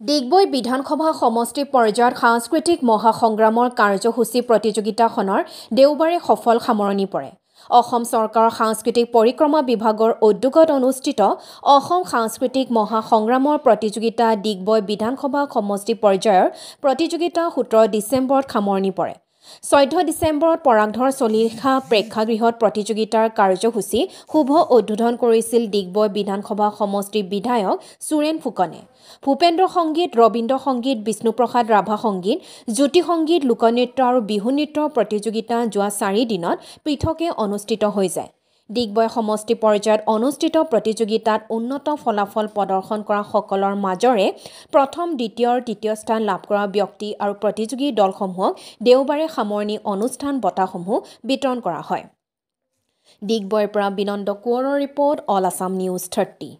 ডিগবৈ বিধানসভা সমষ্টি পৰ্যায়ত সাংস্কৃতিক মহাসংগ্ৰামৰ কাৰ্যসূচী প্ৰতিযোগিতাখনৰ দেওবাৰে সফল সামৰণি পৰে। অসম চৰকাৰৰ সাংস্কৃতিক পৰিক্ৰমা বিভাগৰ উদ্যোগত অনুষ্ঠিত অসম সাংস্কৃতিক মহাসংগ্ৰামৰ প্ৰতিযোগিতা ডিগবৈ বিধানসভা সমষ্টি পৰ্যায়ৰ প্ৰতিযোগিতা 17 ডিচেম্বৰত সামৰণি পৰে। 14 ডিচেম্বৰত পৰাগধৰ চলিহা প্ৰেক্ষাগৃহত প্ৰতিযোগিতাৰ কাৰ্যসূচী শুভ উদ্বোধন কৰিছিল ডিগবৈ বিধানসভা সমষ্টিৰ বিধায়ক সুৰেন ফুকনে। ভূপেন্দ্ৰ সংগীত, ৰবীন্দ্ৰ সংগীত, বিষ্ণুপ্ৰসাদ ৰাভা সংগীত, জ্যোতি সংগীত, লোকনৃত্য আৰু বিহু নৃত্যৰ প্ৰতিযোগিতা যোৱা 4 দিনত পৃথকে অনুষ্ঠিত হৈ যায়। ডিগবৈ সমষ্টি পৰ্যায়ত অনুষ্ঠিত প্ৰতিযোগিতাত উন্নত ফলাফল প্ৰদৰ্শন কৰা সকলৰ মাজৰে প্ৰথম, দ্বিতীয় আৰু তৃতীয় স্থান লাভ কৰা ব্যক্তি আৰু প্ৰতিযোগী দলসমূহক দেওবাৰে সামৰণি অনুষ্ঠান বঁটাসমূহ বিতৰণ কৰা হয়। ডিগবৈৰ পৰা বিনন্দ কোঁৱৰৰ ৰিপৰ্ট, অল আছাম নিউজ 30।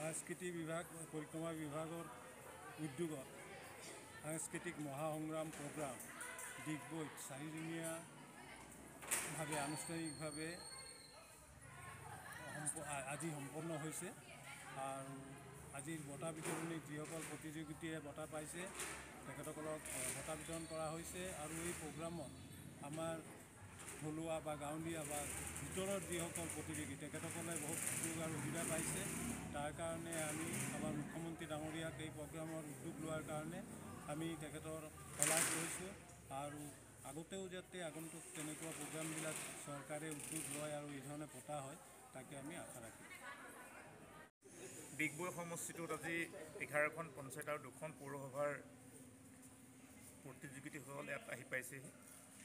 সাংস্কৃতিক বিভাগ পৰিক্ৰমা বিভাগৰ উদ্যোগত সাংস্কৃতিক মহাসংগ্ৰাম প্ৰগ্ৰাম ডিগবৈত 4দিনীয়াভাৱে আনুষ্ঠানিকভাৱে আজি সম্পন্ন হৈছে। আৰু আজিৰ বঁটা বিতৰণিত যিসকল প্ৰতিযোগিতায়ে বঁটা পাইছে তেখেতসকলক বঁটা বিতৰণ কৰা হৈছে। আৰু এই প্ৰগ্ৰামত আমাৰ থলুৱা বা গাঁৱলীয়া বা ভিতৰত যিসকল প্ৰতিযোগী তেখেতসকলে বহুত সুযোগ আৰু সুবিধা পাইছে। তাৰ কাৰণে আমি আমাৰ মুখ্যমন্ত্ৰী ডাঙৰীয়াক এই প্ৰগ্ৰামৰ উদ্যোগ লোৱাৰ কাৰণে আমি তেখেতৰ শলাগ লৈছোঁ। আৰু আগতেও যাতে আগন্তুক তেনেকুৱা প্ৰগ্ৰামবিলাক চৰকাৰে উদ্যোগ লয় আৰু এই ধৰণে পতা হয় তাকে আমি আশা ৰাখিম। ডিগবৈ সমষ্টিটোত আজি 11খন পঞ্চায়ত আৰু 2খন পৌৰসভাৰ প্ৰতিযোগিতাসকল ইয়াত আহি পাইছেহি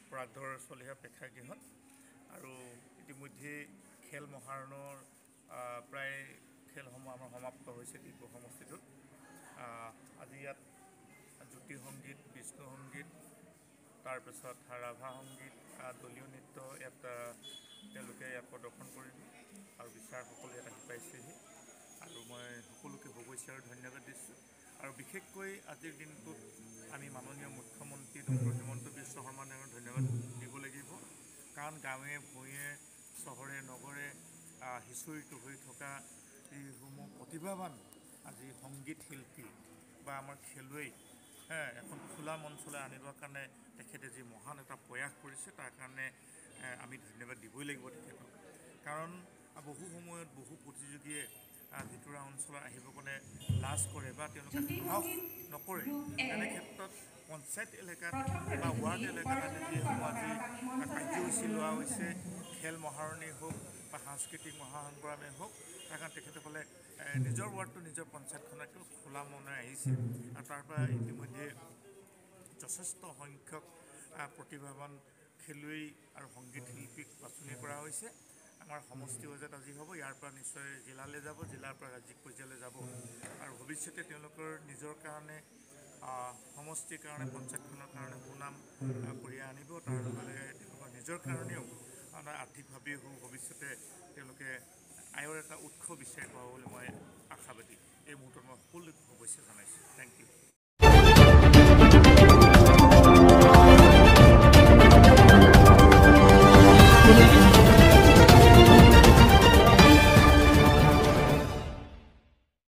পৰাগধৰ চলিহা প্ৰেক্ষাগৃহত। আৰু ইতিমধ্যে খেল মহাৰণৰ প্ৰায় খেলসমূহ আমাৰ সমাপ্ত হৈছে ডিগবৈ সমষ্টিটোত। আজি ইয়াত জ্যোতি সংগীত, বিষ্ণু সংগীত, তাৰপিছত ৰাভা সংগীত, দলীয় নৃত্য ইয়াত তেওঁলোকে ইয়াত প্ৰদৰ্শন কৰিব আৰু বিচাৰকসকলে ইয়াত আহি পাইছেহি। আৰু মই সকলোকে শুভেচ্ছা আৰু ধন্যবাদ দিছোঁ। আৰু বিশেষকৈ আজিৰ দিনটোত আমি মাননীয় মুখ্যমন্ত্ৰী ডক্টৰ হিমন্ত বিশ্ব শৰ্মা ডাঙৰীয়াক ধন্যবাদ দিব লাগিব। কাৰণ গাঁৱে ভূঞে চহৰে নগৰে সিঁচৰিত হৈ থকা এইসমূহ প্ৰতিভাৱান আজি সংগীত শিল্পী বা আমাৰ খেলুৱৈ এখন খোলা মঞ্চলৈ আনিবৰ কাৰণে তেখেতে যি মহান এটা প্ৰয়াস কৰিছে তাৰ কাৰণে আমি ধন্যবাদ দিবই লাগিব তেখেতক। কাৰণ বহু সময়ত বহু প্ৰতিযোগীয়ে ভিতৰুৱা অঞ্চলত আহিব কাৰণে লাজ কৰে বা তেওঁলোকে সাহস নকৰে। তেনে ক্ষেত্ৰত পঞ্চায়ত এলেকাত বা ৱাৰ্ড এলেকাত আজি যিসমূহ আজি কাৰ্যসূচী লোৱা হৈছে, খেল মহাৰণেই হওক বা সাংস্কৃতিক মহাসংগ্ৰামেই হওক, তাৰ কাৰণে তেখেতসকলে নিজৰ ৱাৰ্ডটো নিজৰ পঞ্চায়তখনত খোলা মনেৰে আহিছে। আৰু তাৰ পৰা ইতিমধ্যে যথেষ্ট সংখ্যক প্ৰতিভাৱান খেলুৱৈ আৰু সংগীত শিল্পীক বাছনি কৰা হৈছে। আমাৰ সমষ্টি পৰ্যায়ত আজি হ'ব, ইয়াৰ পৰা নিশ্চয় জিলালৈ যাব, জিলাৰ পৰা ৰাজ্যিক পৰ্যায়লৈ যাব। আৰু ভৱিষ্যতে তেওঁলোকৰ নিজৰ কাৰণে সমষ্টিৰ কাৰণে পঞ্চায়তখনৰ কাৰণে সুনাম কঢ়িয়াই আনিব। তাৰ লগে লগে তেওঁলোকৰ নিজৰ কাৰণেও আৰ্থিকভাৱেও ভৱিষ্যতে তেওঁলোকে আয়ৰ এটা উৎস বিচাৰি পাব বুলি মই আশাবাদী। এই মুহূৰ্তত মই সকলোকে শুভেচ্ছা জনাইছোঁ। Thank U.